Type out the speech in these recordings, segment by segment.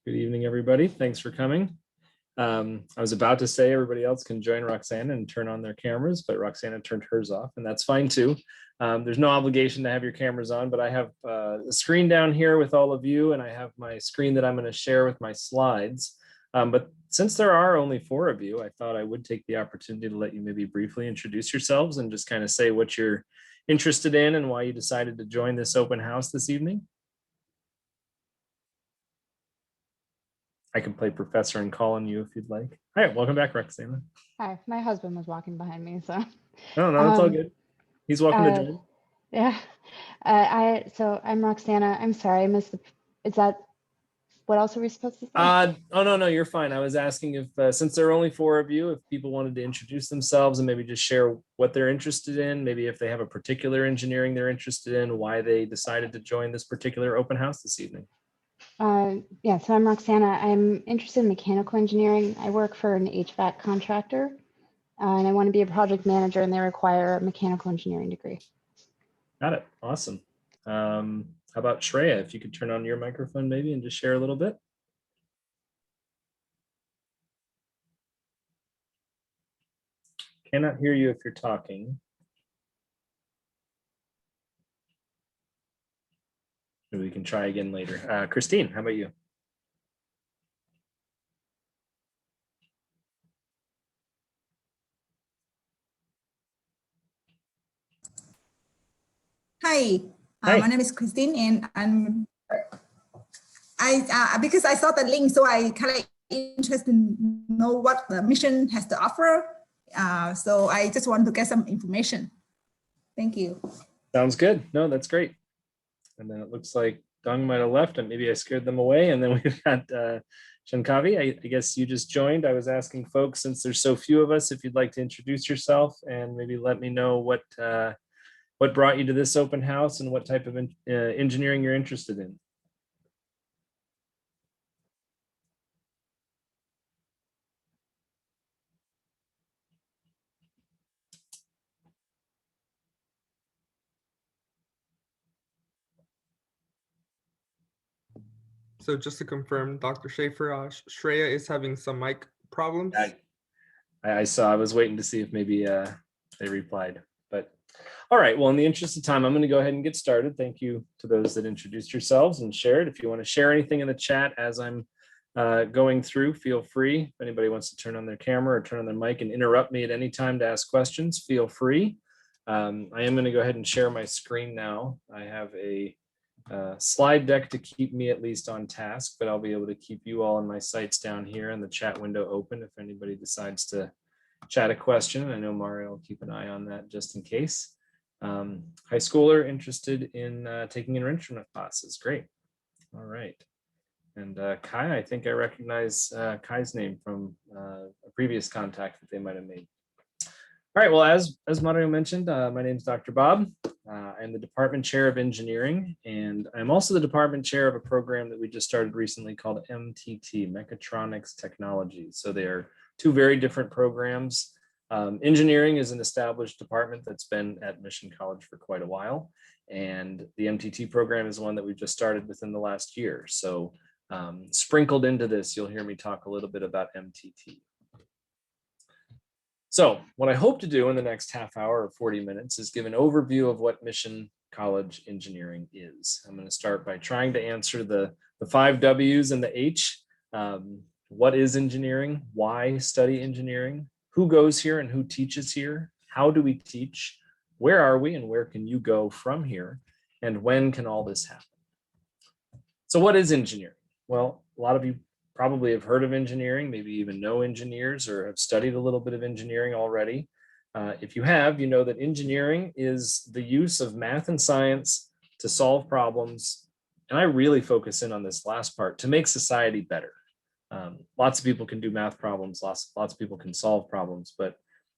Good evening, everybody. Thanks for coming. I was about to say everybody else can join Roxana and turn on their cameras, but Roxana turned hers off, and that's fine too. There's no obligation to have your cameras on, but I have a screen down here with all of you, and I have my screen that I'm going to share with my slides. But since there are only 4 of you, I thought I would take the opportunity to let you maybe briefly introduce yourselves and just kind of say what you're interested in and why you decided to join this open house this evening. I can play professor and call on you if you'd like. All right, welcome back, Roxana. Hi, my husband was walking behind me, so. No, it's all good. He's welcome to join. Yeah. So I'm Roxana. I'm sorry, I missed the, is that, what else are we supposed to say? Oh, no, you're fine. I was asking if, since there are only 4 of you, if people wanted to introduce themselves and maybe just share what they're interested in, maybe if they have a particular engineering they're interested in, why they decided to join this particular open house this evening. Yeah, so I'm Roxana. I'm interested in mechanical engineering. I work for an HVAC contractor, and I want to be a project manager, and they require a mechanical engineering degree. Got it. Awesome. How about Shreya? If you could turn on your microphone maybe and just share a little bit. Cannot hear you if you're talking. Maybe we can try again later. Christine, how about you? Hi, my name is Christine, and because I saw the link, so I kind of interested in know what the mission has to offer. So I just want to get some information. Thank you. Sounds good. No, that's great. And then it looks like Dong might have left, and maybe I scared them away. And then we've got Shankavi. I guess you just joined. I was asking folks, since there's so few of us, if you'd like to introduce yourself and maybe let me know what brought you to this open house and what type of engineering you're interested in. So just to confirm, Dr. Schaffer, Shreya is having some mic problems. I saw. I was waiting to see if maybe they replied. But all right. Well, in the interest of time, I'm going to go ahead and get started. Thank you to those that introduced yourselves and shared. If you want to share anything in the chat as I'm going through, feel free. If anybody wants to turn on their camera or turn on their mic and interrupt me at any time to ask questions, feel free. I am going to go ahead and share my screen now. I have a slide deck to keep me at least on task, but I'll be able to keep you all in my sights down here and the chat window open if anybody decides to chat a question. I know Mario will keep an eye on that just in case. High schooler interested in taking enrichment classes. Great. All right. And Kai, I think I recognize Kai's name from a previous contact that they might have made. All right, well, as Mario mentioned, my name is Dr. Bob. I'm the department chair of engineering, and I'm also the department chair of a program that we just started recently called MTT, Mechatronics Technology. So they are 2 very different programs. Engineering is an established department that's been at Mission College for quite a while, and the MTT program is one that we've just started within the last year. So sprinkled into this, you'll hear me talk a little bit about MTT. So what I hope to do in the next half hour or 40 minutes is give an overview of what Mission College engineering is. I'm going to start by trying to answer the 5 W's and the H. What is engineering? Why study engineering? Who goes here and who teaches here? How do we teach? Where are we and where can you go from here? And when can all this happen? So what is engineering? Well, a lot of you probably have heard of engineering, maybe even know engineers or have studied a little bit of engineering already. If you have, you know that engineering is the use of math and science to solve problems. And I really focus in on this last part, to make society better. Lots of people can do math problems, lots of people can solve problems, but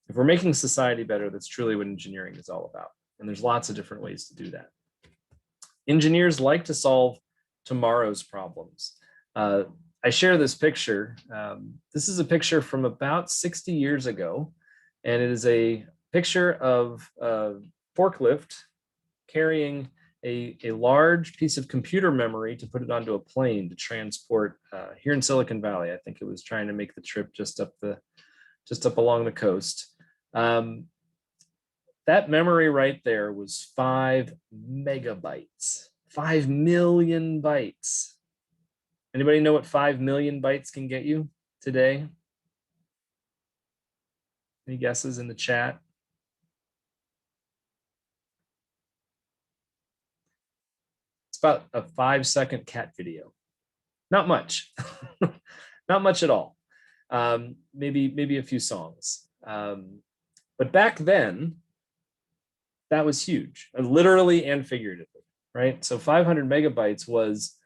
if we're making society better, that's truly what engineering is all about. And there's lots of different ways to do that. Engineers like to solve tomorrow's problems. I share this picture. This is a picture from about 60 years ago, and it is a picture of a forklift carrying a large piece of computer memory to put it onto a plane to transport here in Silicon Valley. I think it was trying to make the trip just up along the coast. That memory right there was 5 megabytes, 5 million bytes. Anybody know what 5 million bytes can get you today? Any guesses in the chat? It's about a 5-second cat video. Not much, not much at all. Maybe a few songs. But back then, that was huge, literally and figuratively, right? So 500 megabytes was,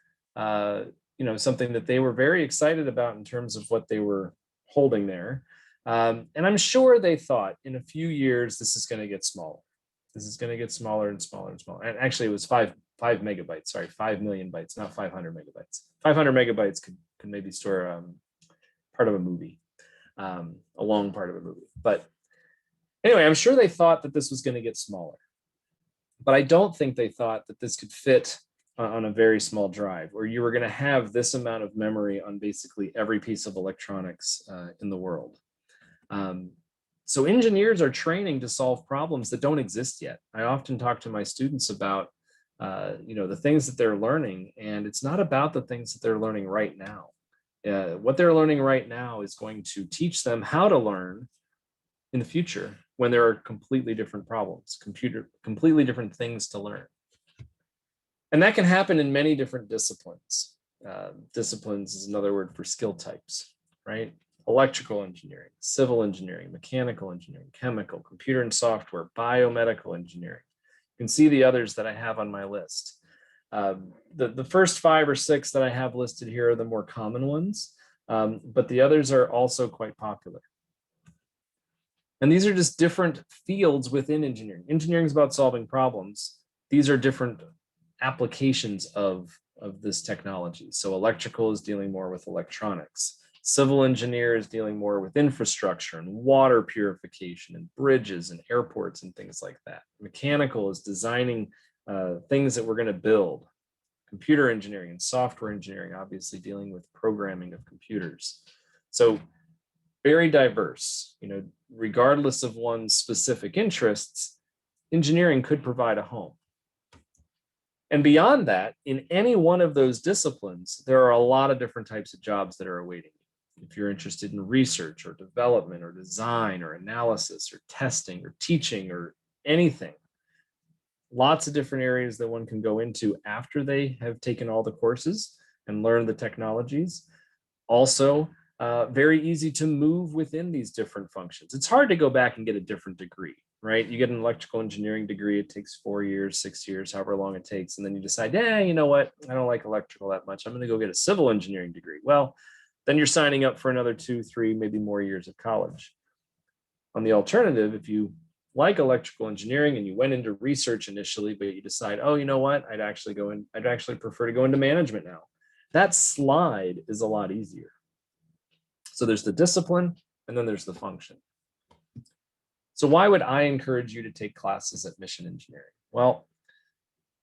something that they were very excited about in terms of what they were holding there. And I'm sure they thought in a few years, this is going to get smaller. This is going to get smaller and smaller and smaller. And actually it was 5 megabytes, sorry, 5 million bytes, not 500 megabytes. 500 megabytes could maybe store part of a movie, a long part of a movie. But anyway, I'm sure they thought that this was going to get smaller, but I don't think they thought that this could fit on a very small drive, or you were going to have this amount of memory on basically every piece of electronics in the world. So engineers are training to solve problems that don't exist yet. I often talk to my students about, the things that they're learning, and it's not about the things that they're learning right now. What they're learning right now is going to teach them how to learn in the future when there are completely different problems, completely different things to learn. And that can happen in many different disciplines. Disciplines is another word for skill types, right? Electrical engineering, civil engineering, mechanical engineering, chemical, computer and software, biomedical engineering. You can see the others that I have on my list. The first 5 or 6 that I have listed here are the more common ones, but the others are also quite popular. And these are just different fields within engineering. Engineering is about solving problems. These are different applications of this technology. So electrical is dealing more with electronics. Civil engineer is dealing more with infrastructure and water purification and bridges and airports and things like that. Mechanical is designing things that we're going to build. Computer engineering and software engineering, obviously dealing with programming of computers. So very diverse, regardless of one's specific interests, engineering could provide a home. And beyond that, in any one of those disciplines, there are a lot of different types of jobs that are awaiting you. If you're interested in research or development or design or analysis or testing or teaching or anything, lots of different areas that one can go into after they have taken all the courses and learned the technologies. Also, very easy to move within these different functions. It's hard to go back and get a different degree, right? You get an electrical engineering degree, it takes 4 years, 6 years, however long it takes. And then you decide, you know what? I don't like electrical that much. I'm going to go get a civil engineering degree. Well, then you're signing up for another 2, 3, maybe more years of college. On the alternative, if you like electrical engineering and you went into research initially, but you decide, you know what? I'd actually prefer to go into management now. That slide is a lot easier. So there's the discipline and then there's the function. So why would I encourage you to take classes at Mission Engineering? Well,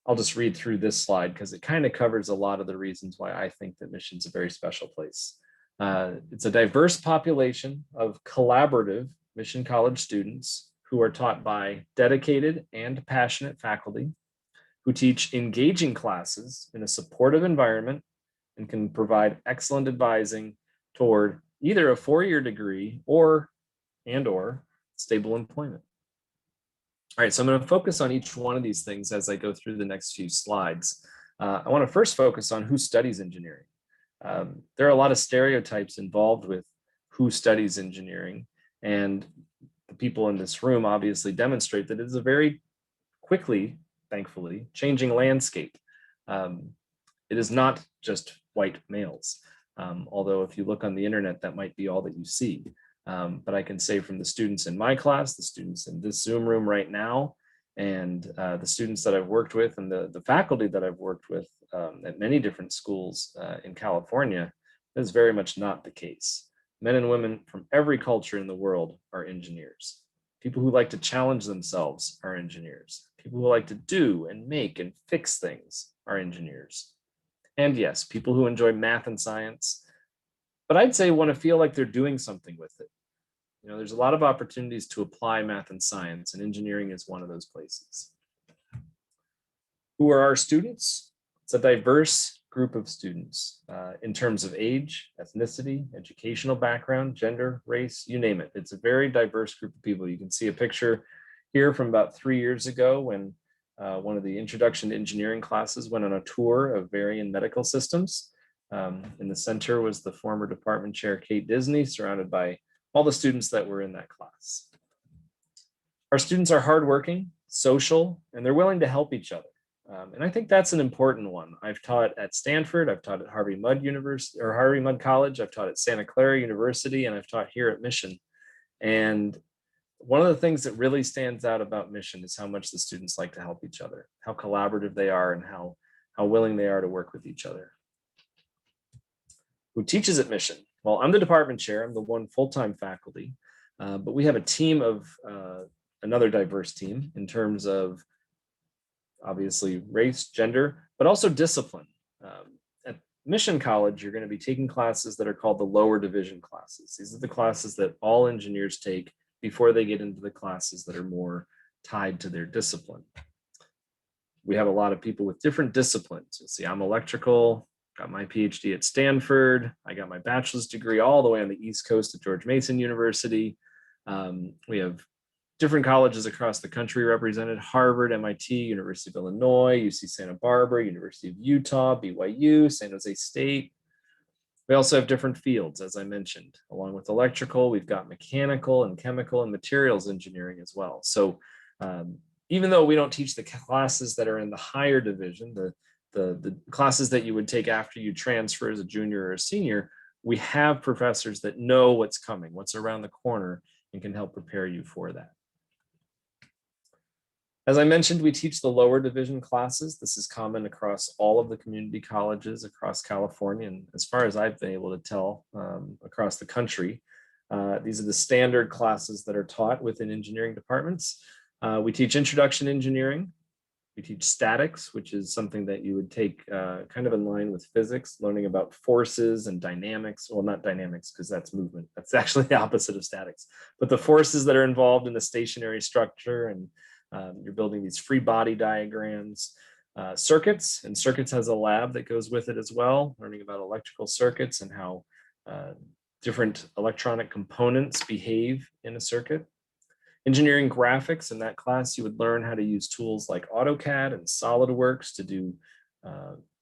I'll just read through this slide because it kind of covers a lot of the reasons why I think that Mission's a very special place. It's a diverse population of collaborative Mission College students who are taught by dedicated and passionate faculty who teach engaging classes in a supportive environment and can provide excellent advising toward either a 4-year degree or stable employment. All right, so I'm going to focus on each one of these things as I go through the next few slides. I want to first focus on who studies engineering. There are a lot of stereotypes involved with who studies engineering, and the people in this room obviously demonstrate that it is a very quickly, thankfully, changing landscape. It is not just white males. Although if you look on the internet, that might be all that you see. But I can say from the students in my class, the students in this Zoom room right now, and the students that I've worked with and the faculty that I've worked with at many different schools in California, that is very much not the case. Men and women from every culture in the world are engineers. People who like to challenge themselves are engineers. People who like to do and make and fix things are engineers. And yes, people who enjoy math and science, but I'd say want to feel like they're doing something with it. You know, there's a lot of opportunities to apply math and science, and engineering is one of those places. Who are our students? It's a diverse group of students in terms of age, ethnicity, educational background, gender, race, you name it. It's a very diverse group of people. You can see a picture here from about 3 years ago when one of the introduction to engineering classes went on a tour of Varian Medical Systems. In the center was the former department chair, Kate Disney, surrounded by all the students that were in that class. Our students are hardworking, social, and they're willing to help each other. And I think that's an important one. I've taught at Stanford, I've taught at Harvey Mudd University or Harvey Mudd College, I've taught at Santa Clara University, and I've taught here at Mission. And one of the things that really stands out about Mission is how much the students like to help each other, how collaborative they are, and how willing they are to work with each other. Who teaches at Mission? Well, I'm the department chair. I'm the one full-time faculty, but we have a team of another diverse team in terms of obviously race, gender, but also discipline. At Mission College, you're going to be taking classes that are called the lower division classes. These are the classes that all engineers take before they get into the classes that are more tied to their discipline. We have a lot of people with different disciplines. You'll see I'm electrical, got my PhD at Stanford. I got my bachelor's degree all the way on the East Coast at George Mason University. We have different colleges across the country represented: Harvard, MIT, University of Illinois, UC Santa Barbara, University of Utah, BYU, San Jose State. We also have different fields, as I mentioned. Along with electrical, we've got mechanical and chemical and materials engineering as well. So even though we don't teach the classes that are in the higher division, the classes that you would take after you transfer as a junior or a senior, we have professors that know what's coming, what's around the corner, and can help prepare you for that. As I mentioned, we teach the lower division classes. This is common across all of the community colleges across California, and as far as I've been able to tell, across the country. These are the standard classes that are taught within engineering departments. We teach introduction engineering. We teach statics, which is something that you would take kind of in line with physics, learning about forces and dynamics. Well, not dynamics, because that's movement. That's actually the opposite of statics. But the forces that are involved in the stationary structure, and you're building these free body diagrams, circuits, and circuits has a lab that goes with it as well, learning about electrical circuits and how different electronic components behave in a circuit. Engineering graphics, in that class, you would learn how to use tools like AutoCAD and SolidWorks to do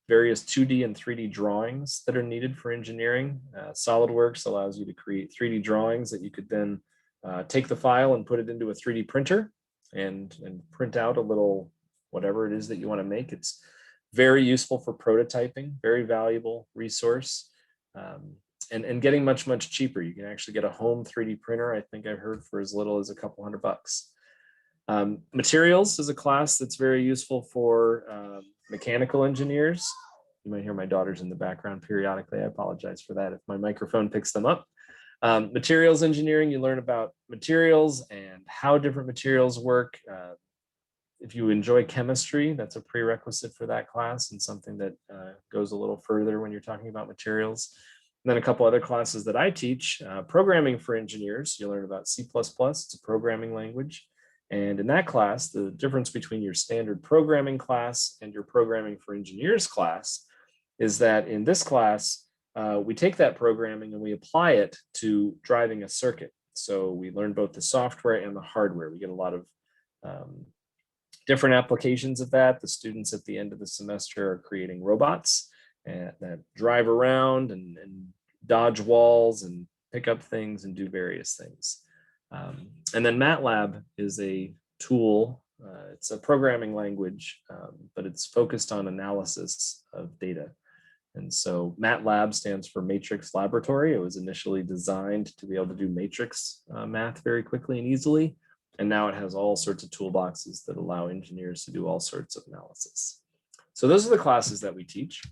various 2D and 3D drawings that are needed for engineering. SolidWorks allows you to create 3D drawings that you could then take the file and put it into a 3D printer and print out a little whatever it is that you want to make. It's very useful for prototyping, very valuable resource. And getting much, much cheaper. You can actually get a home 3D printer, I think I've heard, for as little as a couple $100. Materials is a class that's very useful for mechanical engineers. You might hear my daughters in the background periodically. I apologize for that if my microphone picks them up. Materials engineering, you learn about materials and how different materials work. If you enjoy chemistry, that's a prerequisite for that class and something that goes a little further when you're talking about materials. And then a couple other classes that I teach, programming for engineers. You learn about C++, it's a programming language. And in that class, the difference between your standard programming class and your programming for engineers class is that in this class, we take that programming and we apply it to driving a circuit. So we learn both the software and the hardware. We get a lot of different applications of that. The students at the end of the semester are creating robots that drive around and dodge walls and pick up things and do various things. And then MATLAB is a tool. It's a programming language, but it's focused on analysis of data. And so MATLAB stands for Matrix Laboratory. It was initially designed to be able to do matrix math very quickly and easily. And now it has all sorts of toolboxes that allow engineers to do all sorts of analysis. So those are the classes that we teach.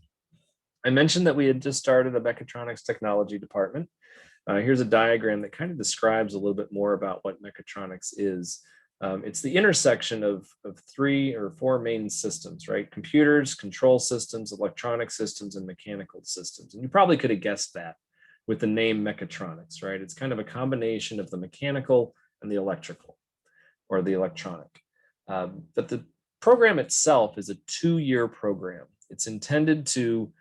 I mentioned that we had just started a Mechatronics technology department. Here's a diagram that kind of describes a little bit more about what Mechatronics is. It's the intersection of 3 or 4 main systems, right? Computers, control systems, electronic systems, and mechanical systems. And you probably could have guessed that with the name Mechatronics, right? It's kind of a combination of the mechanical and the electrical, or the electronic. But the program itself is a 2-year program. It's intended to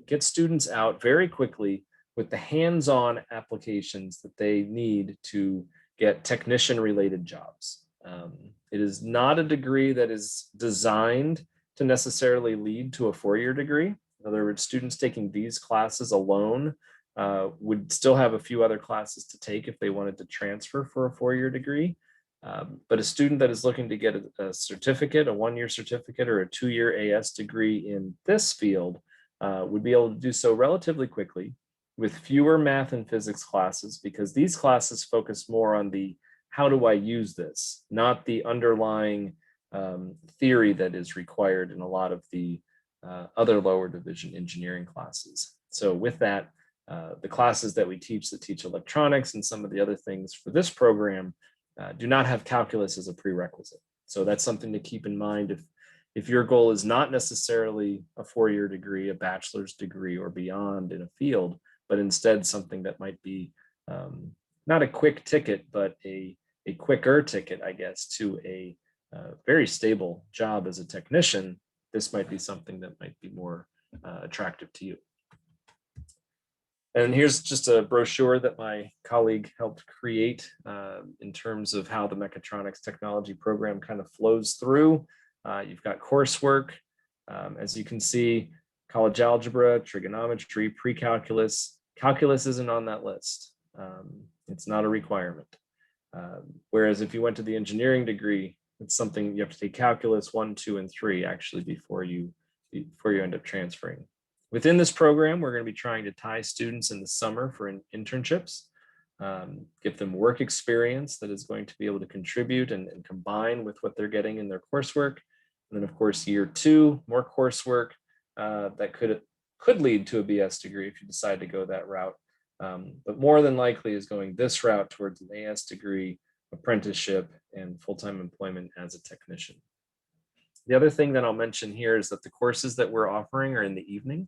get students out very quickly with the hands-on applications that they need to get technician-related jobs. It is not a degree that is designed to necessarily lead to a 4-year degree. In other words, students taking these classes alone would still have a few other classes to take if they wanted to transfer for a 4-year degree. But a student that is looking to get a certificate, a 1-year certificate, or a 2-year AS degree in this field would be able to do so relatively quickly with fewer math and physics classes, because these classes focus more on the how do I use this, not the underlying theory that is required in a lot of the other lower division engineering classes. So with that, the classes that we teach that teach electronics and some of the other things for this program do not have calculus as a prerequisite. So that's something to keep in mind if your goal is not necessarily a 4-year degree, a bachelor's degree, or beyond in a field, but instead something that might be not a quick ticket, but a quicker ticket, I guess, to a very stable job as a technician. This might be something that might be more attractive to you. And here's just a brochure that my colleague helped create in terms of how the Mechatronics technology program kind of flows through. You've got coursework, as you can see, college algebra, trigonometry, pre-calculus. Calculus isn't on that list. It's not a requirement. Whereas if you went to the engineering degree, it's something you have to take calculus 1, 2, and 3 actually before you end up transferring. Within this program, we're going to be trying to tie students in the summer for internships, give them work experience that is going to be able to contribute and combine with what they're getting in their coursework. And then of course, year 2, more coursework that could lead to a BS degree if you decide to go that route. But more than likely is going this route towards an AS degree, apprenticeship, and full-time employment as a technician. The other thing that I'll mention here is that the courses that we're offering are in the evening.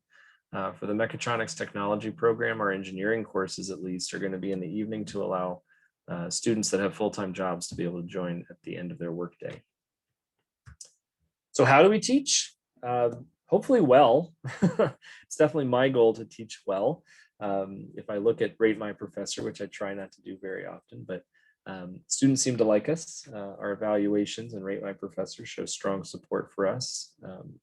For the Mechatronics technology program, our engineering courses at least are going to be in the evening to allow students that have full-time jobs to be able to join at the end of their workday. So how do we teach? Hopefully well. It's definitely my goal to teach well. If I look at Rate My Professor, which I try not to do very often, but students seem to like us. Our evaluations and Rate My Professor show strong support for us.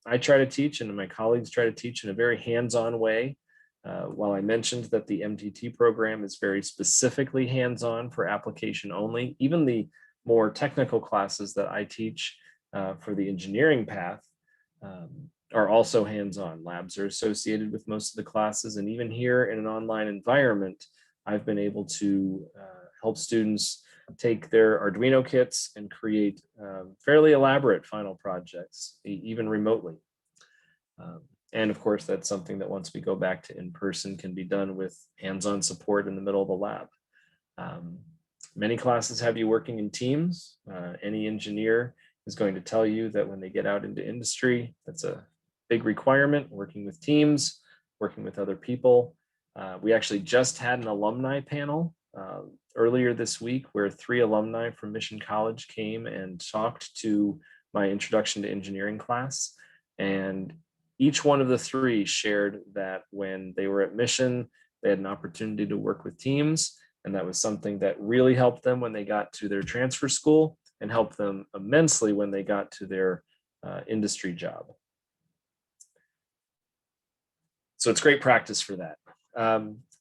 I try to teach, and my colleagues try to teach in a very hands-on way. While I mentioned that the MTT program is very specifically hands-on for application only, even the more technical classes that I teach for the engineering path are also hands-on. Labs are associated with most of the classes, and even here in an online environment, I've been able to help students take their Arduino kits and create fairly elaborate final projects, even remotely. And of course, that's something that once we go back to in-person can be done with hands-on support in the middle of the lab. Many classes have you working in teams. Any engineer is going to tell you that when they get out into industry, that's a big requirement, working with teams, working with other people. We actually just had an alumni panel earlier this week where 3 alumni from Mission College came and talked to my introduction to engineering class. And each one of the 3 shared that when they were at Mission, they had an opportunity to work with teams. And that was something that really helped them when they got to their transfer school and helped them immensely when they got to their industry job. So it's great practice for that.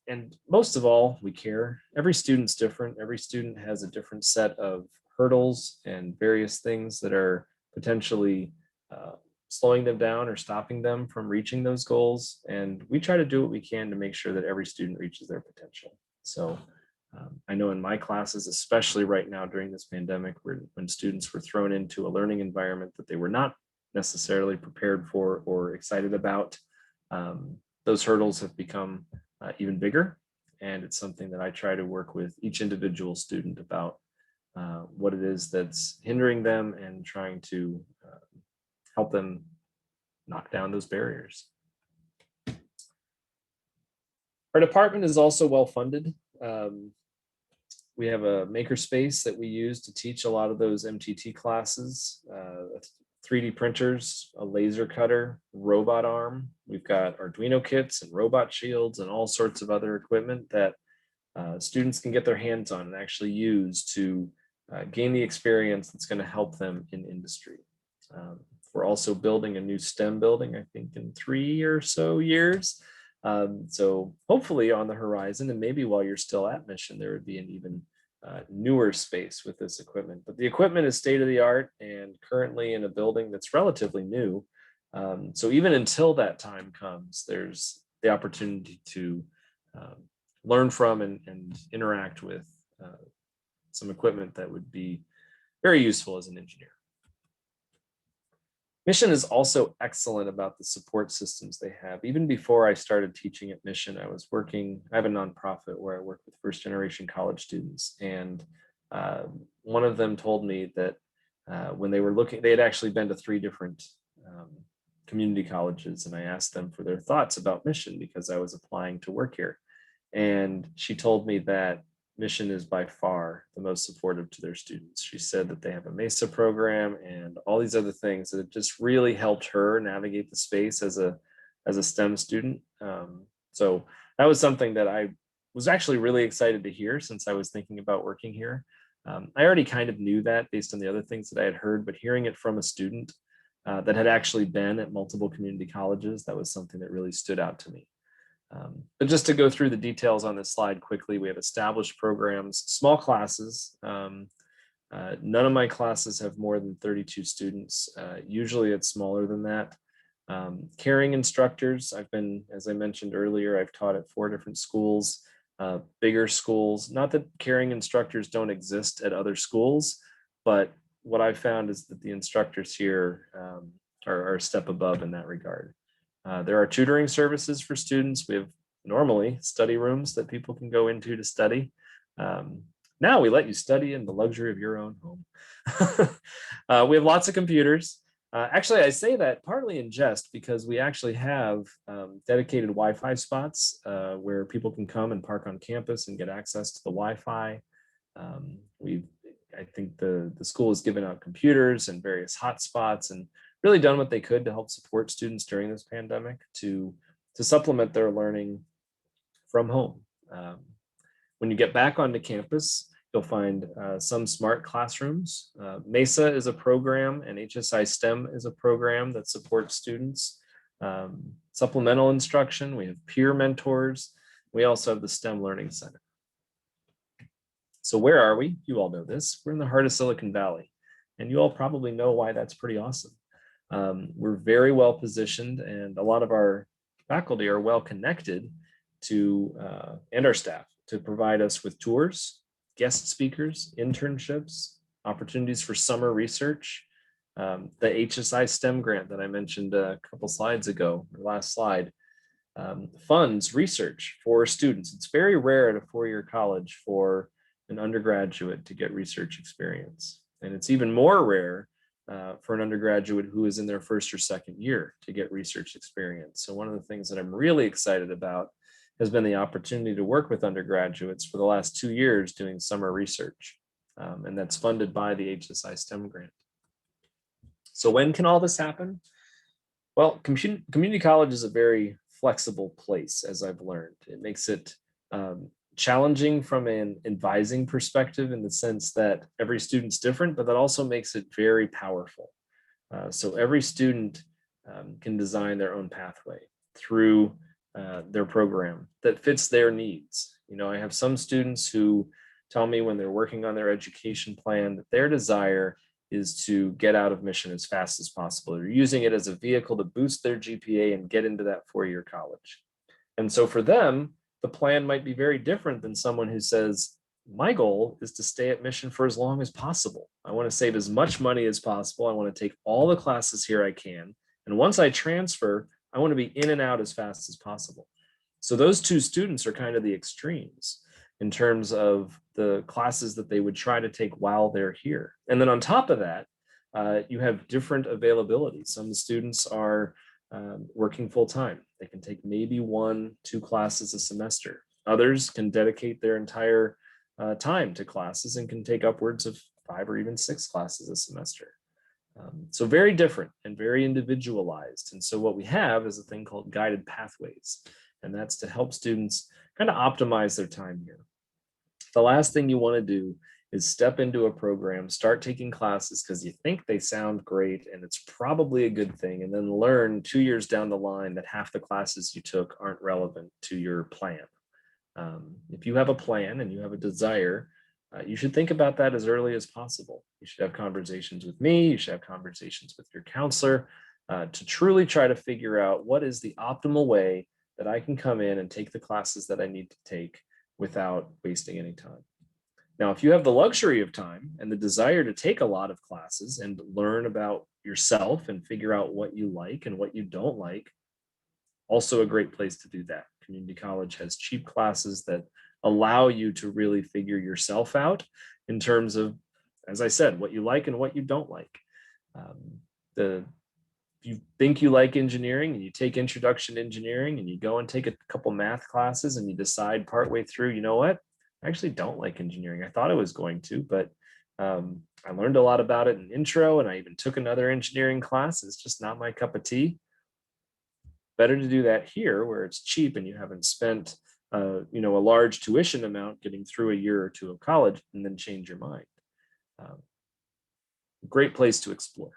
And most of all, we care. Every student's different. Every student has a different set of hurdles and various things that are potentially slowing them down or stopping them from reaching those goals. And we try to do what we can to make sure that every student reaches their potential. So I know in my classes, especially right now during this pandemic, when students were thrown into a learning environment that they were not necessarily prepared for or excited about, those hurdles have become even bigger. And it's something that I try to work with each individual student about what it is that's hindering them and trying to help them knock down those barriers. Our department is also well funded. We have a makerspace that we use to teach a lot of those MTT classes, 3D printers, a laser cutter, robot arm. We've got Arduino kits and robot shields and all sorts of other equipment that students can get their hands on and actually use to gain the experience that's going to help them in industry. We're also building a new STEM building, I think in 3 or so years. So hopefully on the horizon, and maybe while you're still at Mission, there would be an even newer space with this equipment. But the equipment is state of the art and currently in a building that's relatively new. So even until that time comes, there's the opportunity to learn from and interact with some equipment that would be very useful as an engineer. Mission is also excellent about the support systems they have. Even before I started teaching at Mission, I have a nonprofit where I work with first generation college students. And one of them told me that when they were looking, they had actually been to 3 different community colleges. And I asked them for their thoughts about Mission because I was applying to work here. And she told me that Mission is by far the most supportive to their students. She said that they have a MESA program and all these other things that have just really helped her navigate the space as a STEM student. So that was something that I was actually really excited to hear since I was thinking about working here. I already kind of knew that based on the other things that I had heard, but hearing it from a student that had actually been at multiple community colleges, that was something that really stood out to me. But just to go through the details on this slide quickly, we have established programs, small classes. None of my classes have more than 32 students. Usually it's smaller than that. Caring instructors, as I mentioned earlier, I've taught at 4 different schools, bigger schools. Not that caring instructors don't exist at other schools, but what I've found is that the instructors here are a step above in that regard. There are tutoring services for students. We have normally study rooms that people can go into to study. Now we let you study in the luxury of your own home. We have lots of computers. Actually, I say that partly in jest because we actually have dedicated Wi-Fi spots where people can come and park on campus and get access to the Wi-Fi. I think the school has given out computers and various hotspots and really done what they could to help support students during this pandemic to supplement their learning from home. When you get back onto campus, you'll find some smart classrooms. MESA is a program and HSI STEM is a program that supports students. Supplemental instruction, we have peer mentors. We also have the STEM Learning Center. So where are we? You all know this. We're in the heart of Silicon Valley, and you all probably know why that's pretty awesome. We're very well positioned and a lot of our faculty are well connected to, and our staff to provide us with tours, guest speakers, internships, opportunities for summer research. The HSI STEM grant that I mentioned a couple slides ago, or last slide, funds research for students. It's very rare at a 4-year college for an undergraduate to get research experience. And it's even more rare for an undergraduate who is in their 1st or 2nd year to get research experience. So one of the things that I'm really excited about has been the opportunity to work with undergraduates for the last 2 years doing summer research. And that's funded by the HSI STEM grant. So when can all this happen? Well, community college is a very flexible place, as I've learned. It makes it challenging from an advising perspective in the sense that every student's different, but that also makes it very powerful. So every student can design their own pathway through their program that fits their needs. You know, I have some students who tell me when they're working on their education plan that their desire is to get out of Mission as fast as possible. They're using it as a vehicle to boost their GPA and get into that 4-year college. And so for them, the plan might be very different than someone who says, my goal is to stay at Mission for as long as possible. I want to save as much money as possible. I want to take all the classes here I can. And once I transfer, I want to be in and out as fast as possible. So those 2 students are kind of the extremes. in terms of the classes that they would try to take while they're here. And then on top of that, you have different availability. Some students are working full time. They can take maybe 1-2 classes a semester. Others can dedicate their entire time to classes and can take upwards of 5 or even 6 classes a semester. So very different and very individualized. And so what we have is a thing called guided pathways, and that's to help students kind of optimize their time here. The last thing you want to do is step into a program, start taking classes because you think they sound great and it's probably a good thing, and then learn 2 years down the line that half the classes you took aren't relevant to your plan. If you have a plan and you have a desire, you should think about that as early as possible. You should have conversations with me, you should have conversations with your counselor to truly try to figure out what is the optimal way that I can come in and take the classes that I need to take without wasting any time. Now, if you have the luxury of time and the desire to take a lot of classes and learn about yourself and figure out what you like and what you don't like, also a great place to do that. Community college has cheap classes that allow you to really figure yourself out in terms of, as I said, what you like and what you don't like. If you think you like engineering and you take introduction to engineering and you go and take a couple math classes and you decide partway through, you know what, I actually don't like engineering. I thought I was going to, but I learned a lot about it in intro and I even took another engineering class. It's just not my cup of tea. Better to do that here where it's cheap and you haven't spent a large tuition amount getting through a year or 2 of college and then change your mind. Great place to explore.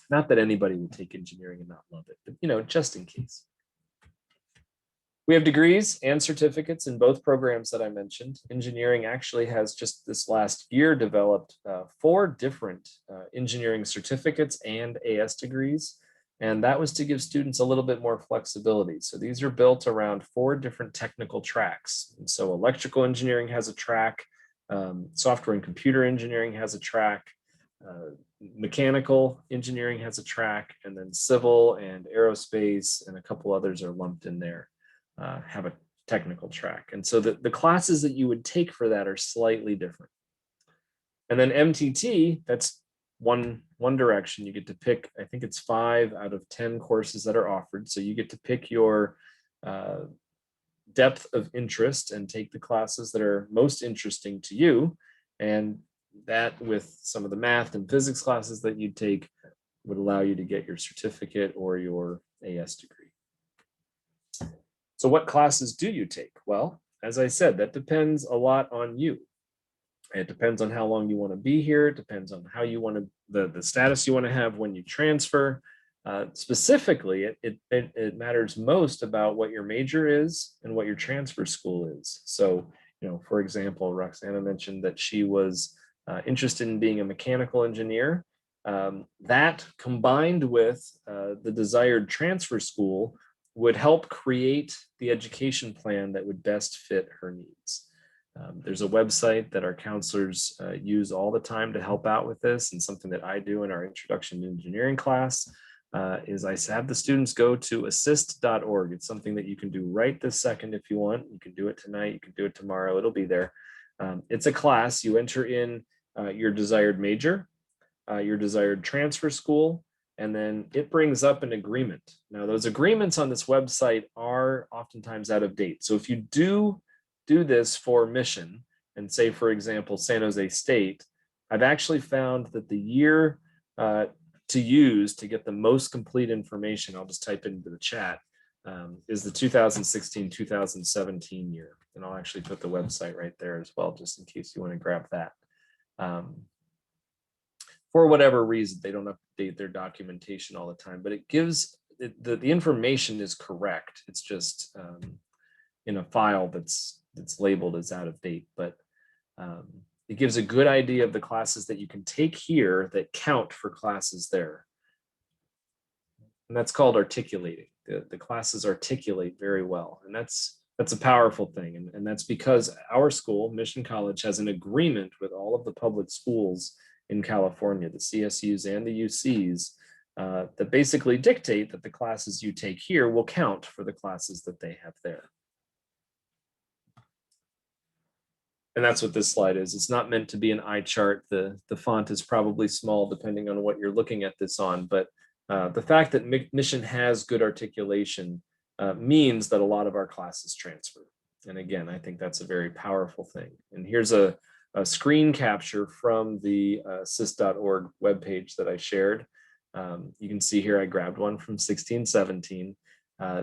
Not that anybody would take engineering and not love it, but just in case. We have degrees and certificates in both programs that I mentioned. Engineering actually has just this last year developed 4 different engineering certificates and AS degrees. And that was to give students a little bit more flexibility. So these are built around 4 different technical tracks. And so electrical engineering has a track, software and computer engineering has a track, mechanical engineering has a track, and then civil and aerospace and a couple others are lumped in there, have a technical track. And so the classes that you would take for that are slightly different. And then MTT, that's one direction. You get to pick, I think it's 5 out of 10 courses that are offered. So you get to pick your depth of interest and take the classes that are most interesting to you. And that, with some of the math and physics classes that you take, would allow you to get your certificate or your AS degree. So what classes do you take? Well, as I said, that depends a lot on you. It depends on how long you want to be here. It depends on how you want to, the status you want to have when you transfer. Specifically, it matters most about what your major is and what your transfer school is. So, for example, Roxana mentioned that she was interested in being a mechanical engineer. That combined with the desired transfer school would help create the education plan that would best fit her needs. There's a website that our counselors use all the time to help out with this, and something that I do in our introduction to engineering class is I have the students go to assist.org. It's something that you can do right this second if you want. You can do it tonight, you can do it tomorrow, it'll be there. It's a class. You enter in your desired major, your desired transfer school, and then it brings up an agreement. Now, those agreements on this website are oftentimes out of date. So if you do this for Mission and say, for example, San Jose State, I've actually found that the year to use to get the most complete information, I'll just type it into the chat, is the 2016-2017 year. And I'll actually put the website right there as well, just in case you want to grab that. For whatever reason, they don't update their documentation all the time, but it gives, the information is correct. It's just in a file that's labeled as out of date, but it gives a good idea of the classes that you can take here that count for classes there. And that's called articulating. The classes articulate very well. And that's a powerful thing. And that's because our school, Mission College, has an agreement with all of the public schools in California, the CSUs and the UCs, that basically dictate that the classes you take here will count for the classes that they have there. And that's what this slide is. It's not meant to be an eye chart. The font is probably small depending on what you're looking at this on, but the fact that Mission has good articulation means that a lot of our classes transfer. And again, I think that's a very powerful thing. And here's a screen capture from the sys.org webpage that I shared. You can see here I grabbed one from 1617.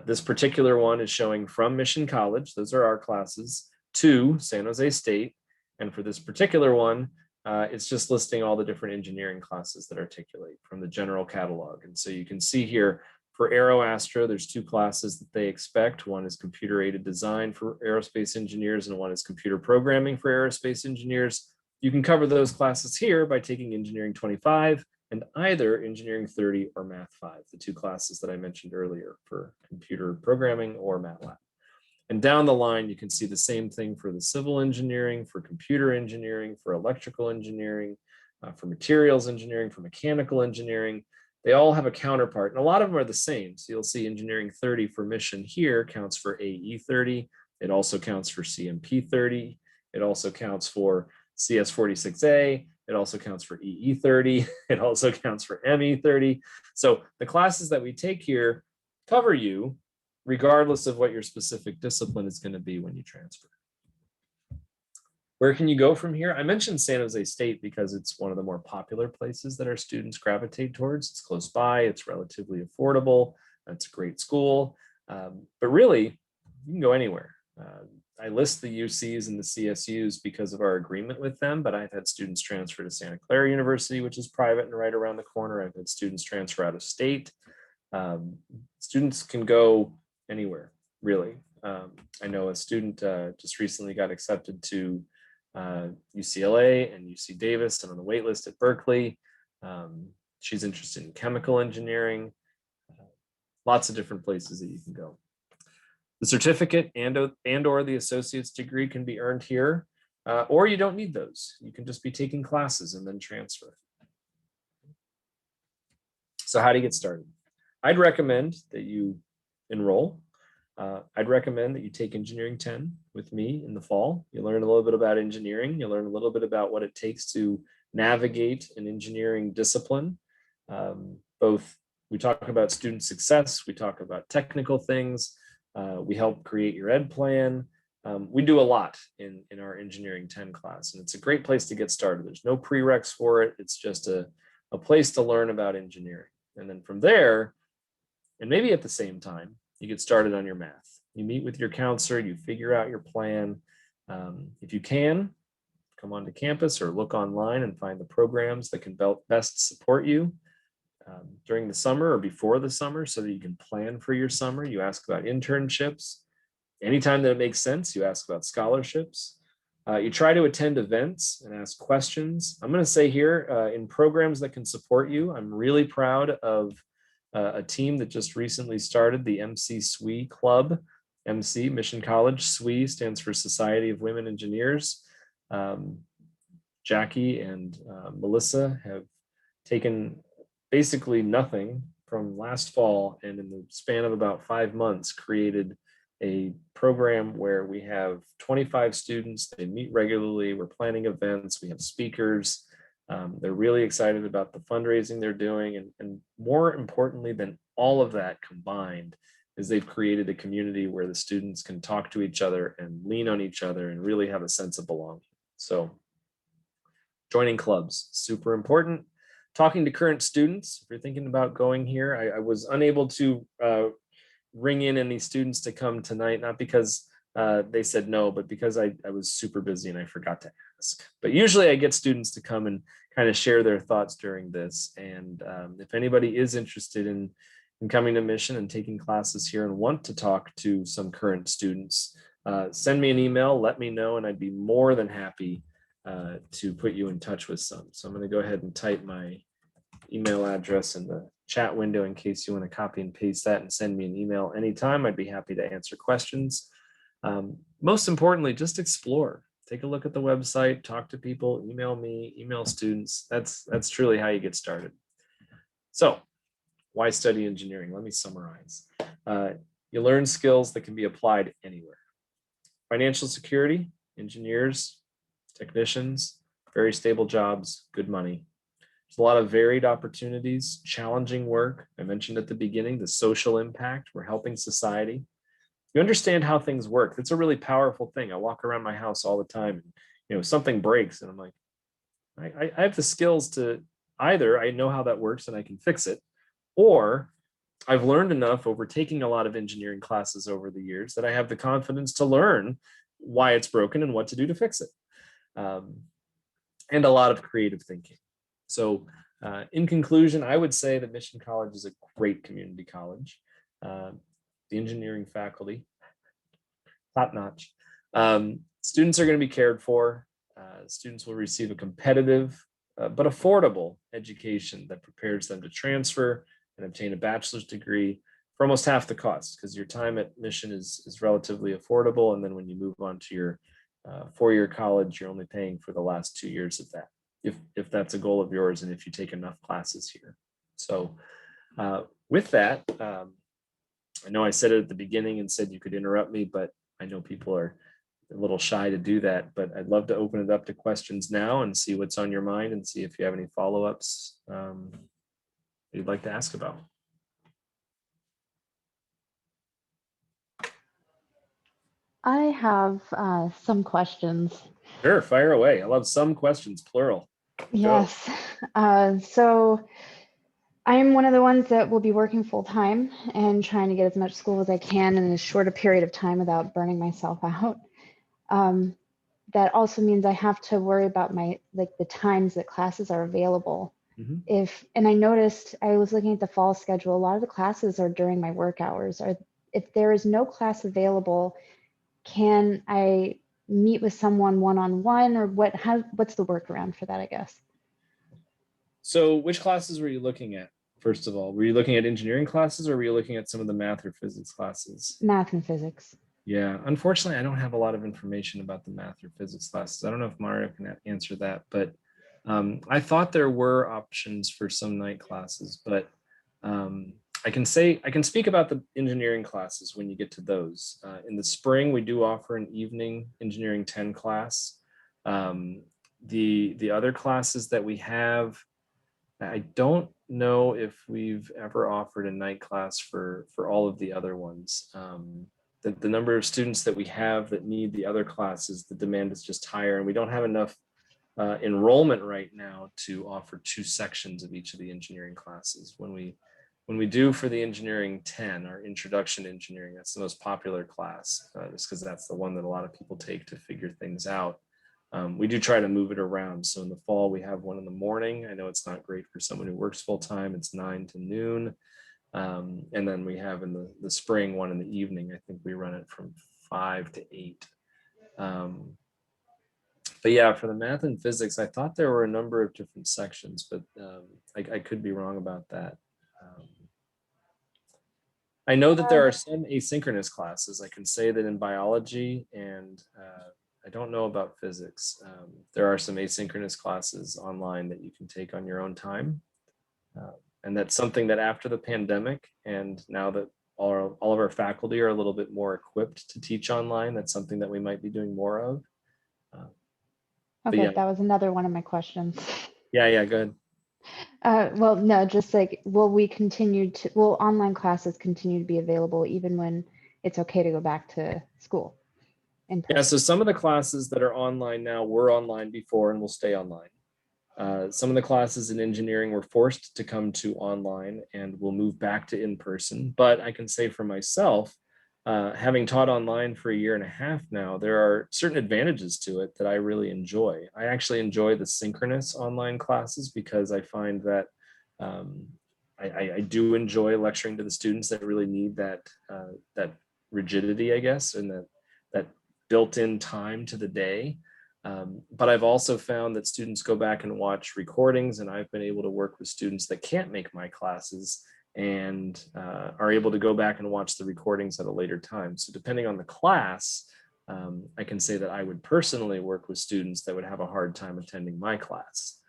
This particular one is showing from Mission College, those are our classes, to San Jose State. And for this particular one, it's just listing all the different engineering classes that articulate from the general catalog. And so you can see here for AeroAstro, there's 2 classes that they expect. One is computer aided design for aerospace engineers, and one is computer programming for aerospace engineers. You can cover those classes here by taking Engineering 25 and either Engineering 30 or Math 5, the 2 classes that I mentioned earlier for computer programming or MATLAB. And down the line, you can see the same thing for the civil engineering, for computer engineering, for electrical engineering, for materials engineering, for mechanical engineering. They all have a counterpart, and a lot of them are the same. So you'll see Engineering 30 for Mission here counts for AE 30. It also counts for CMP 30. It also counts for CS 46A. It also counts for EE 30. It also counts for ME 30. So the classes that we take here cover you regardless of what your specific discipline is going to be when you transfer. Where can you go from here? I mentioned San Jose State because it's one of the more popular places that our students gravitate towards. It's close by, it's relatively affordable, it's a great school, but really, you can go anywhere. I list the UCs and the CSUs because of our agreement with them, but I've had students transfer to Santa Clara University, which is private and right around the corner. I've had students transfer out of state. Students can go anywhere, really. I know a student just recently got accepted to UCLA and UC Davis and on the wait list at Berkeley. She's interested in chemical engineering, lots of different places that you can go. The certificate and or the associate's degree can be earned here, or you don't need those. You can just be taking classes and then transfer. So how do you get started? I'd recommend that you enroll. I'd recommend that you take Engineering 10 with me in the fall. You learn a little bit about engineering. You learn a little bit about what it takes to navigate an engineering discipline. Both we talk about student success, we talk about technical things, we help create your ed plan. We do a lot in our Engineering 10 class, and it's a great place to get started. There's no prereqs for it. It's just a place to learn about engineering. And then from there, and maybe at the same time, you get started on your math. You meet with your counselor, you figure out your plan. If you can, come onto campus or look online and find the programs that can best support you during the summer or before the summer so that you can plan for your summer. You ask about internships. Anytime that it makes sense, you ask about scholarships. You try to attend events and ask questions. I'm going to say here, in programs that can support you, I'm really proud of a team that just recently started, the MC SWE Club. MC, Mission College, SWE stands for Society of Women Engineers. Jackie and Melissa have taken basically nothing from last fall and in the span of about 5 months created a program where we have 25 students. They meet regularly. We're planning events. We have speakers. They're really excited about the fundraising they're doing. And more importantly than all of that combined is they've created a community where the students can talk to each other and lean on each other and really have a sense of belonging. So joining clubs, super important. Talking to current students, if you're thinking about going here, I was unable to ring in any students to come tonight, not because they said no, but because I was super busy and I forgot to ask. But usually I get students to come and kind of share their thoughts during this. And if anybody is interested in coming to Mission and taking classes here and want to talk to some current students, send me an email, let me know, and I'd be more than happy to put you in touch with some. So I'm going to go ahead and type my email address in the chat window in case you want to copy and paste that and send me an email anytime. I'd be happy to answer questions. Most importantly, just explore. Take a look at the website, talk to people, email me, email students. That's truly how you get started. So why study engineering? Let me summarize. You learn skills that can be applied anywhere. Financial security, engineers technicians, very stable jobs, good money. There's a lot of varied opportunities, challenging work. I mentioned at the beginning, the social impact. We're helping society. You understand how things work. That's a really powerful thing. I walk around my house all the time and, something breaks and I'm like, I have the skills to either I know how that works and I can fix it, or I've learned enough over taking a lot of engineering classes over the years that I have the confidence to learn why it's broken and what to do to fix it. And a lot of creative thinking. So in conclusion, I would say that Mission College is a great community college. The engineering faculty, top notch. Students are going to be cared for. Students will receive a competitive but affordable education that prepares them to transfer and obtain a bachelor's degree for almost half the cost, because your time at Mission is relatively affordable. And then when you move on to your four-year college, you're only paying for the last 2 years of that, if that's a goal of yours and if you take enough classes here. So with that, I know I said it at the beginning and said you could interrupt me, but I know people are a little shy to do that, but I'd love to open it up to questions now and see what's on your mind and see if you have any follow-ups you'd like to ask about. I have some questions. Sure, fire away. I love some questions, plural. Yes. So I'm one of the ones that will be working full time and trying to get as much school as I can in as short a period of time without burning myself out. That also means I have to worry about the times that classes are available. Mhm. And I noticed, I was looking at the fall schedule, a lot of the classes are during my work hours. If there is no class available, can I meet with someone one-on-one, or what's the workaround for that, I guess? So which classes were you looking at? First of all, were you looking at engineering classes or were you looking at some of the math or physics classes? Math and physics. Yeah, unfortunately, I don't have a lot of information about the math or physics classes. I don't know if Mario can answer that, but I thought there were options for some night classes, but I can speak about the engineering classes when you get to those. In the spring, we do offer an evening engineering 10 class. The other classes that we have, I don't know if we've ever offered a night class for all of the other ones. The number of students that we have that need the other classes, the demand is just higher, and we don't have enough enrollment right now to offer 2 sections of each of the engineering classes. When we do for the engineering 10, our introduction to engineering, that's the most popular class, just because that's the one that a lot of people take to figure things out. We do try to move it around. So in the fall, we have one in the morning. I know it's not great for someone who works full time. It's 9 to noon. And then we have in the spring one in the evening. I think we run it from 5 to 8. But yeah, for the math and physics, I thought there were a number of different sections, but I could be wrong about that. I know that there are some asynchronous classes. I can say that in biology, and I don't know about physics. There are some asynchronous classes online that you can take on your own time. And that's something that after the pandemic, and now that all of our faculty are a little bit more equipped to teach online, that's something that we might be doing more of. Okay, yeah. that was another one of my questions. Yeah, go ahead. Well, no, just like, will online classes continue to be available even when it's okay to go back to school in person? Yeah, so some of the classes that are online now were online before and will stay online. Some of the classes in engineering were forced to come to online and will move back to in-person. But I can say for myself, having taught online for 1.5 years now, there are certain advantages to it that I really enjoy. I actually enjoy the synchronous online classes because I find that I do enjoy lecturing to the students that really need that rigidity, I guess, and that built-in time to the day. But I've also found that students go back and watch recordings, and I've been able to work with students that can't make my classes and are able to go back and watch the recordings at a later time. So depending on the class, I can say that I would personally work with students that would have a hard time attending my class.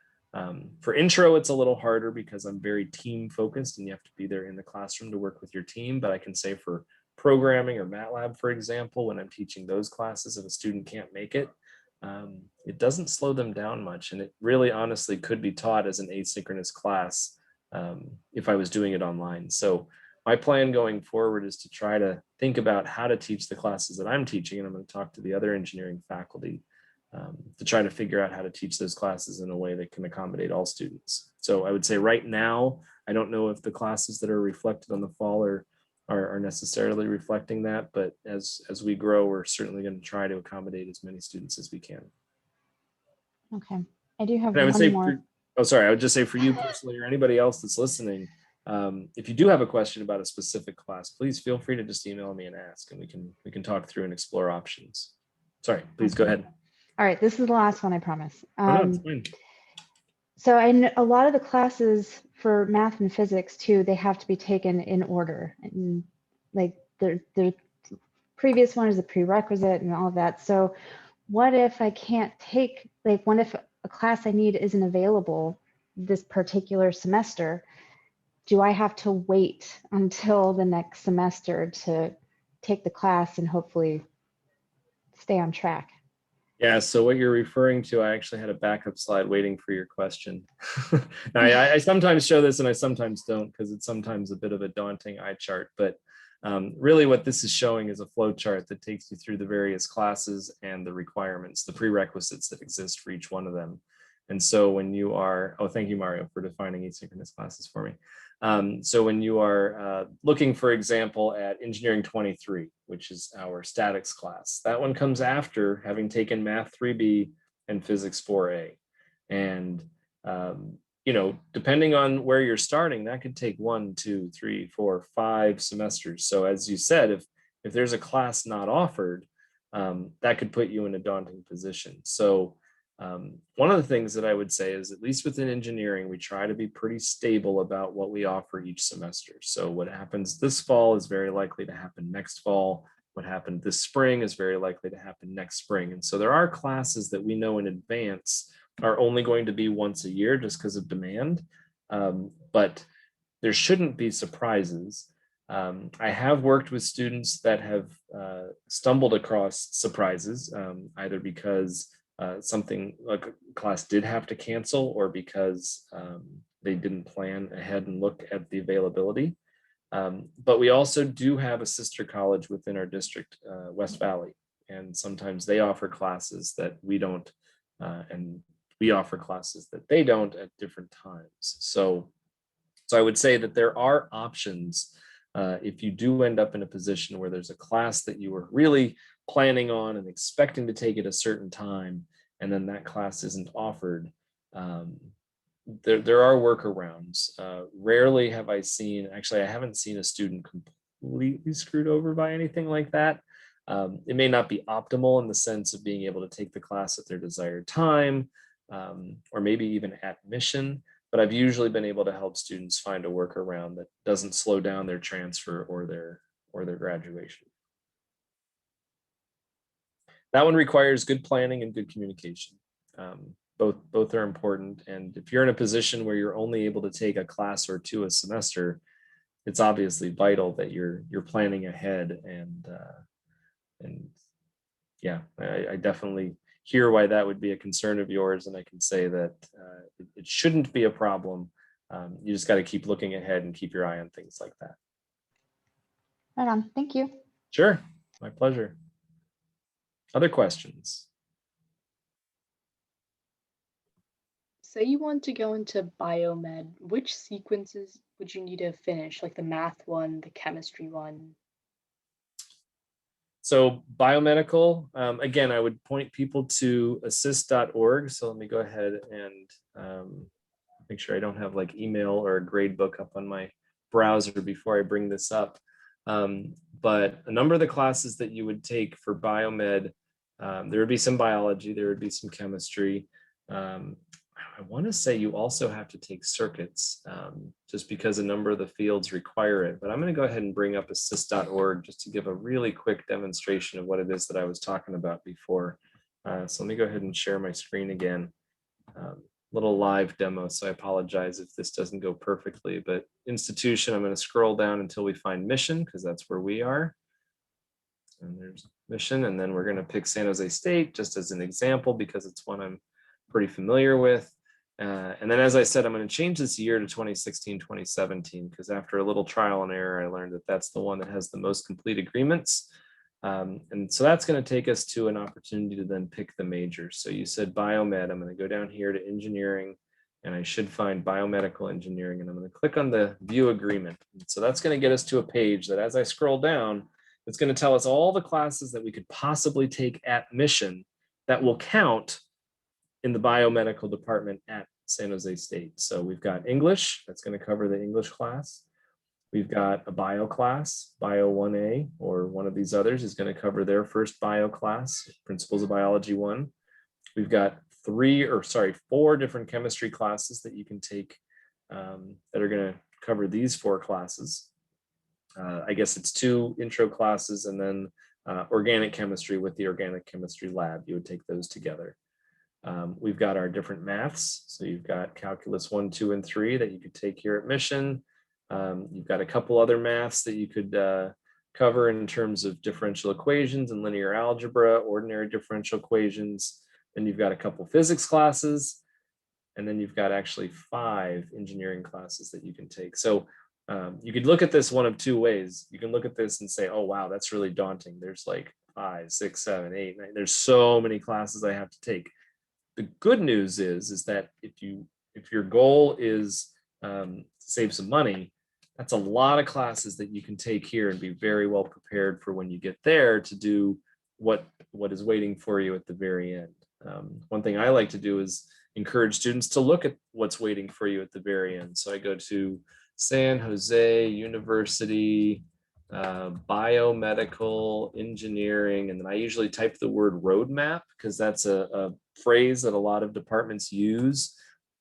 For intro, it's a little harder because I'm very team focused and you have to be there in the classroom to work with your team. But I can say for programming or MATLAB, for example, when I'm teaching those classes, if a student can't make it, it doesn't slow them down much. And it really honestly could be taught as an asynchronous class if I was doing it online. So my plan going forward is to try to think about how to teach the classes that I'm teaching. And I'm going to talk to the other engineering faculty to try to figure out how to teach those classes in a way that can accommodate all students. So I would say right now, I don't know if the classes that are reflected on the fall are necessarily reflecting that, but as we grow, we're certainly going to try to accommodate as many students as we can. Okay, I do have And I would one say, more. I would just say for you personally or anybody else that's listening, if you do have a question about a specific class, please feel free to just email me and ask, and we can talk through and explore options. Sorry, please go ahead. All right, this is the last one, I promise. Oh, no, it's fine. So I know a lot of the classes for math and physics too, they have to be taken in order. And like the previous one is a prerequisite and all of that. So what if I can't take, like, what if a class I need isn't available this particular semester? Do I have to wait until the next semester to take the class and hopefully stay on track? Yeah, so what you're referring to, I actually had a backup slide waiting for your question. Now, I sometimes show this and I sometimes don't because it's sometimes a bit of a daunting eye chart, but really what this is showing is a flow chart that takes you through the various classes and the requirements, the prerequisites that exist for each one of them. And so when you are, oh, thank you, Mario, for defining asynchronous classes for me. So when you are looking, for example, at Engineering 23, which is our statics class, that one comes after having taken Math 3B and Physics 4A. And, you know, depending on where you're starting, that could take 1, 2, 3, 4, 5 semesters. So as you said, if there's a class not offered, that could put you in a daunting position. So one of the things that I would say is, at least within engineering, we try to be pretty stable about what we offer each semester. So what happens this fall is very likely to happen next fall. What happened this spring is very likely to happen next spring. And so there are classes that we know in advance are only going to be once a year just because of demand. But there shouldn't be surprises. I have worked with students that have stumbled across surprises, either because something like a class did have to cancel or because they didn't plan ahead and look at the availability. But we also do have a sister college within our district, West Valley, and sometimes they offer classes that we don't, and we offer classes that they don't at different times. So I would say that there are options if you do end up in a position where there's a class that you were really planning on and expecting to take at a certain time, and then that class isn't offered. There are workarounds. Rarely have I seen, actually, I haven't seen a student completely screwed over by anything like that. It may not be optimal in the sense of being able to take the class at their desired time, or maybe even at mission, but I've usually been able to help students find a workaround that doesn't slow down their transfer or their graduation. That one requires good planning and good communication. Both are important. And if you're in a position where you're only able to take a class or two a semester, it's obviously vital that you're planning ahead. And yeah, I definitely hear why that would be a concern of yours. And I can say that it shouldn't be a problem. You just got to keep looking ahead and keep your eye on things like that. Right on. Thank you. Sure. My pleasure. Other questions? Say you want to go into biomed, which sequences would you need to finish, like the math one, the chemistry one? So biomedical, again, I would point people to assist.org. So let me go ahead and make sure I don't have like email or a grade book up on my browser before I bring this up. But a number of the classes that you would take for biomed, there would be some biology, there would be some chemistry. I want to say you also have to take circuits just because a number of the fields require it. But I'm going to go ahead and bring up assist.org just to give a really quick demonstration of what it is that I was talking about before. So let me go ahead and share my screen again. Little live demo, so I apologize if this doesn't go perfectly, but institution, I'm going to scroll down until we find mission because that's where we are. And there's Mission, and then we're going to pick San Jose State just as an example because it's one I'm pretty familiar with. And then, as I said, I'm going to change this year to 2016, 2017, because after a little trial and error, I learned that that's the one that has the most complete agreements. And so that's going to take us to an opportunity to then pick the major. So you said biomed. I'm going to go down here to engineering, and I should find biomedical engineering, and I'm going to click on the view agreement. So that's going to get us to a page that, as I scroll down, it's going to tell us all the classes that we could possibly take at Mission that will count in the biomedical department at San Jose State. So we've got English, that's going to cover the English class. We've got a bio class, Bio 1A, or one of these others is going to cover their first bio class, Principles of Biology 1. We've got 4 different chemistry classes that you can take that are going to cover these 4 classes. I guess it's 2 intro classes and then organic chemistry with the organic chemistry lab. You would take those together. We've got our different maths. So you've got calculus 1, 2, and 3 that you could take here at Mission. You've got a couple other maths that you could cover in terms of differential equations and linear algebra, ordinary differential equations. Then you've got a couple physics classes. And then you've got actually 5 engineering classes that you can take. So you could look at this one of 2 ways. You can look at this and say, oh, wow, that's really daunting. There's like 5, 6, 7, 8, 9. There's so many classes I have to take. The good news is that if your goal is to save some money, that's a lot of classes that you can take here and be very well prepared for when you get there to do what is waiting for you at the very end. One thing I like to do is encourage students to look at what's waiting for you at the very end. So I go to San Jose University, biomedical engineering, and then I usually type the word roadmap because that's a phrase that a lot of departments use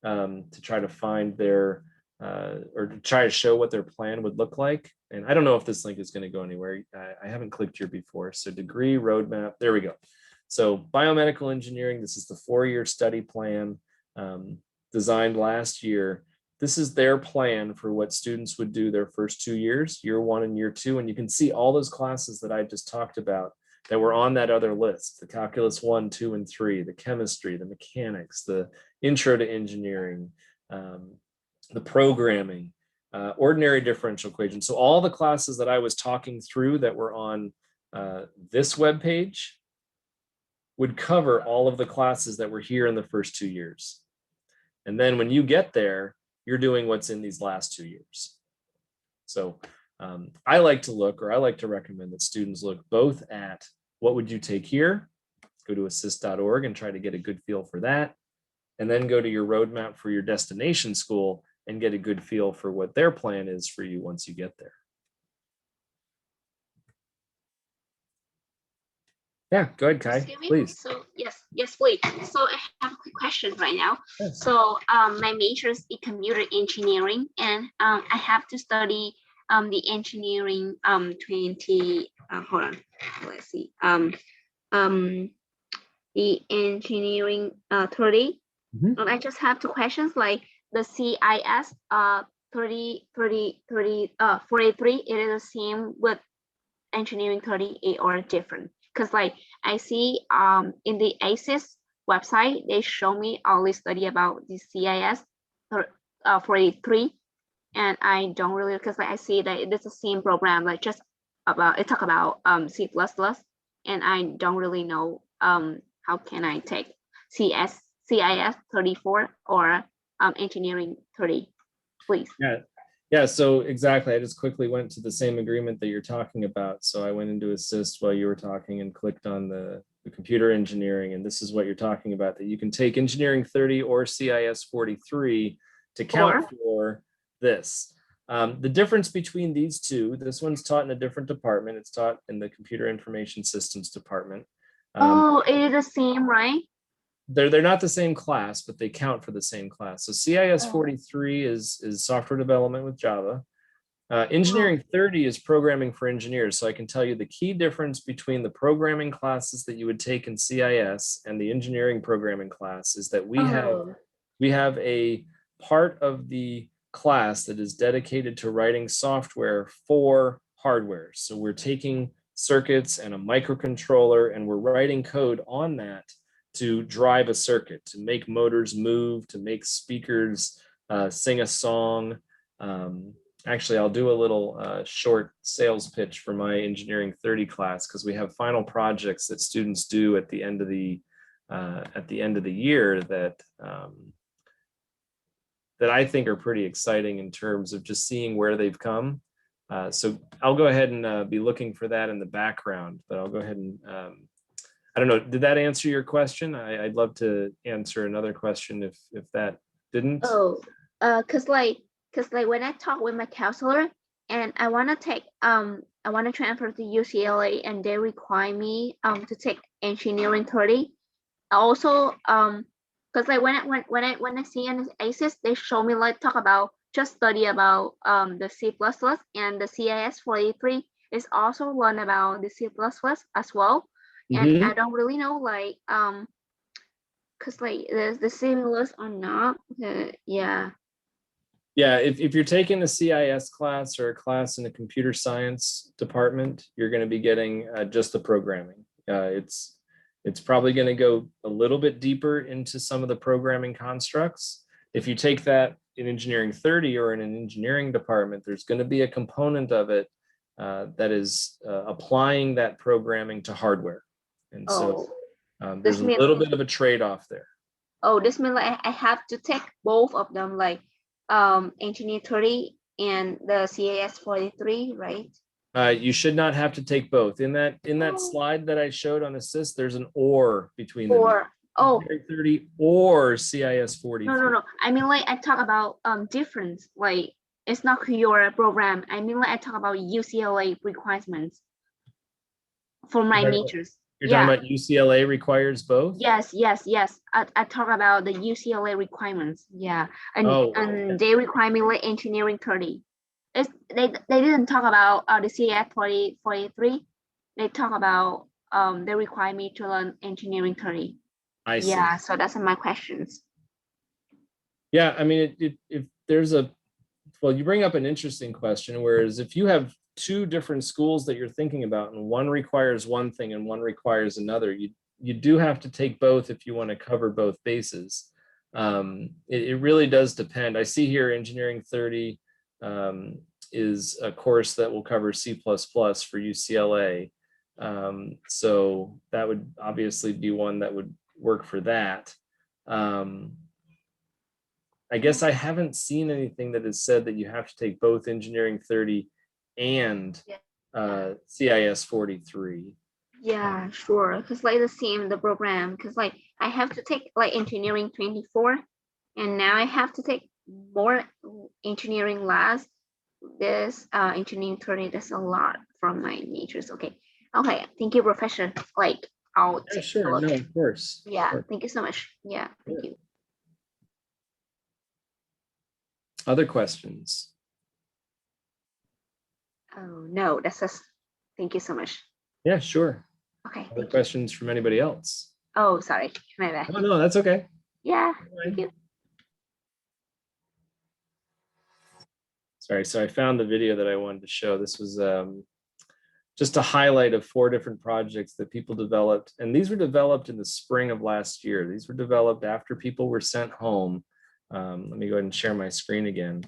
to try to find their or to try to show what their plan would look like. And I don't know if this link is going to go anywhere. I haven't clicked here before. So degree roadmap, there we go. So biomedical engineering, this is the 4-year study plan designed last year. This is their plan for what students would do their first 2 years, year 1 and year 2. And you can see all those classes that I just talked about that were on that other list, the calculus 1, 2, and 3, the chemistry, the mechanics, the intro to engineering, the programming, ordinary differential equations. So all the classes that I was talking through that were on this webpage would cover all of the classes that were here in the first 2 years. And then when you get there, you're doing what's in these last 2 years. So I like to recommend that students look both at what would you take here, go to assist.org and try to get a good feel for that, and then go to your roadmap for your destination school and get a good feel for what their plan is for you once you get there. Yeah, go ahead, Kai, please. So yes, please. So I have a quick question right now. Yes. So my major is in computer engineering, and I have to study the engineering 20. Hold on, let's see. The engineering 30. Mhm. And I just have 2 questions, like the CIS 30, 43. It is the same with engineering 38 or different? Because like I see in the ACES website, they show me all this study about the CIS 43, and I don't really, because like I see that it's the same program, like just about it talk about C++, and I don't really know how can I take CIS 34 or engineering 30, please. Yeah, so exactly. I just quickly went to the same agreement that you're talking about. So I went into assist while you were talking and clicked on the computer engineering. And this is what you're talking about, that you can take engineering 30 or CIS 43 to count for this. The difference between these two, this one's taught in a different department. It's taught in the computer information systems department. Oh, it is the same, right? They're not the same class, but they count for the same class. So CIS 43 is software development with Java. Engineering 30 is programming for engineers. So I can tell you the key difference between the programming classes that you would take in CIS and the engineering programming class is that we have a part of the class that is dedicated to writing software for hardware. So we're taking circuits and a microcontroller, and we're writing code on that to drive a circuit, to make motors move, to make speakers sing a song. Actually, I'll do a little short sales pitch for my Engineering 30 class, because we have final projects that students do at the end of the year that that I think are pretty exciting in terms of just seeing where they've come. So I'll go ahead and be looking for that in the background, but I'll go ahead and I don't know, did that answer your question? I'd love to answer another question if that didn't. Oh, cause like when I talk with my counselor and I want to transfer to UCLA and they require me to take engineering 30. Also, cause like when I see an ACES, they show me like talk about just study about the C++ and the CIS 43 is also learn about the C++ as well. And I don't really know like cause like the similars or not. Yeah. Yeah, if you're taking a CIS class or a class in the computer science department, you're going to be getting just the programming. It's probably going to go a little bit deeper into some of the programming constructs. If you take that in Engineering 30 or in an engineering department, there's going to be a component of it that is applying that programming to hardware. And so there's a little bit of a trade-off there. Oh, this means like I have to take both of them, like Engineer 30 and the CAS 43, right? You should not have to take both. In that slide that I showed on assist, there's an or between them. Or Engineering 30 or CIS 43. No. I mean like I talk about difference, like it's not your program. I mean like I talk about UCLA requirements for my majors. You're talking about UCLA requires both? Yes. I talk about the UCLA requirements. Yeah. And they require me like engineering 30. They didn't talk about the CAS 43. They talk about they require me to learn engineering 30. I see. Yeah, so that's my questions. Yeah, I mean, if there's well, you bring up an interesting question, whereas if you have two different schools that you're thinking about and one requires one thing and one requires another, you do have to take both if you want to cover both bases. It really does depend. I see here Engineering 30 is a course that will cover C++ for UCLA. So that would obviously be one that would work for that. I guess I haven't seen anything that has said that you have to take both Engineering 30 and CIS 43. Yeah, sure. Because like the same the program, because like I have to take like engineering 24, and now I have to take more engineering last. This engineering 30, that's a lot from my majors. Okay, thank you, Professor. Like I'll Yeah, sure. No, of course. Yeah, sure. Thank you so much. Yeah, thank you. Other questions? Oh no, that's just thank you so much. Yeah, sure. Okay. Other questions from anybody else? Oh, sorry, my bad. Oh, no, that's okay. Yeah, thank you. Sorry, so I found the video that I wanted to show. This was just a highlight of 4 different projects that people developed. And these were developed in the spring of last year. These were developed after people were sent home. Let me go ahead and share my screen again.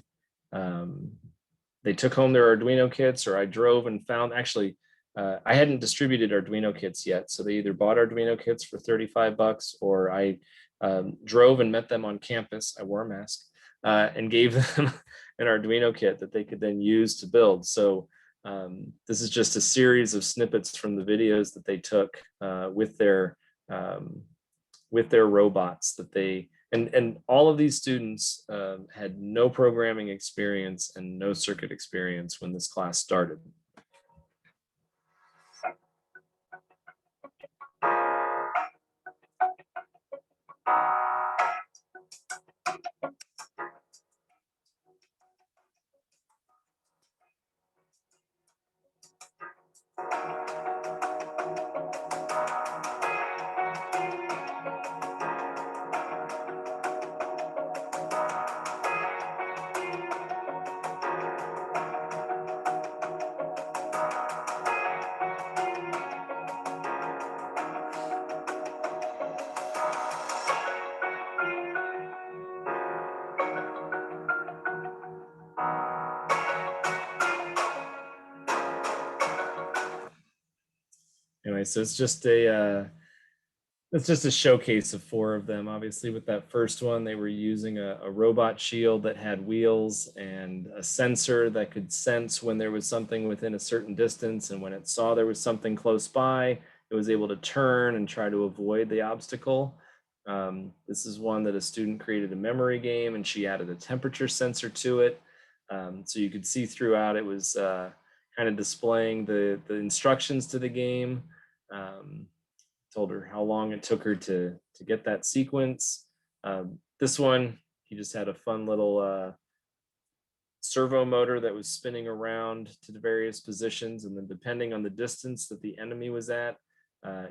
They took home their Arduino kits, or I drove and found, actually, I hadn't distributed Arduino kits yet. So they either bought Arduino kits for $35 or I drove and met them on campus. I wore a mask and gave them an Arduino kit that they could then use to build. So this is just a series of snippets from the videos that they took with their robots that they, and all of these students had no programming experience and no circuit experience when this class started. so it's just a showcase of 4 of them. Obviously, with that first one, they were using a robot shield that had wheels and a sensor that could sense when there was something within a certain distance, and when it saw there was something close by, it was able to turn and try to avoid the obstacle. This is one that a student created a memory game, and she added a temperature sensor to it. So you could see throughout it was kind of displaying the instructions to the game. Told her how long it took her to get that sequence. This one, he just had a fun little servo motor that was spinning around to the various positions, and then depending on the distance that the enemy was at,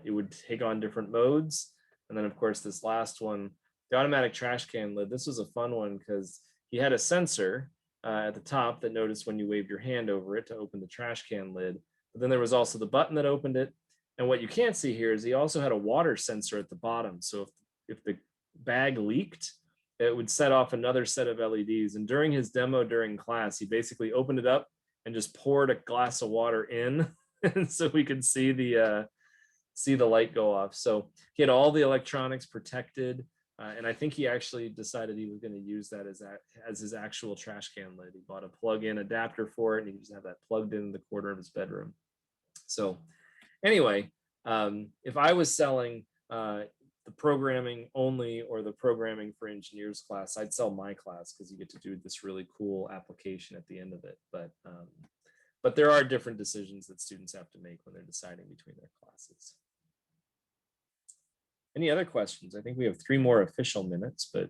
it would take on different modes. And then of course this last one, the automatic trash can lid, this was a fun one because he had a sensor at the top that noticed when you waved your hand over it to open the trash can lid. But then there was also the button that opened it. And what you can't see here is he also had a water sensor at the bottom. So if the bag leaked, it would set off another set of LEDs. And during his demo during class, he basically opened it up and just poured a glass of water in so we could see the light go off. So he had all the electronics protected. And I think he actually decided he was going to use that as his actual trash can lid. He bought a plug-in adapter for it, and he just have that plugged in the corner of his bedroom. So anyway, if I was selling the programming only or the programming for engineers class, I'd sell my class because you get to do this really cool application at the end of it. But there are different decisions that students have to make when they're deciding between their classes. Any other questions? I think we have 3 more official minutes, but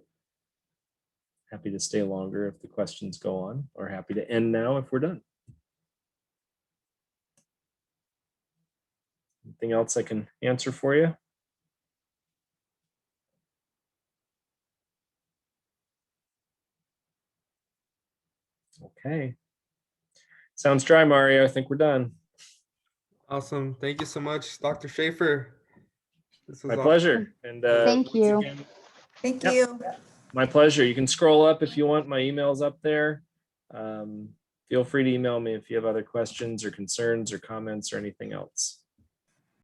happy to stay longer if the questions go on, or happy to end now if we're done. Anything else I can answer for you? Okay. Sounds dry, Mario. I think we're done. Awesome. Thank you so much, Dr. Schaffer. This was My awesome. pleasure. And Thank once you. again, Thank Yep. you. my pleasure. You can scroll up if you want. My email's up there. Feel free to email me if you have other questions or concerns or comments or anything else.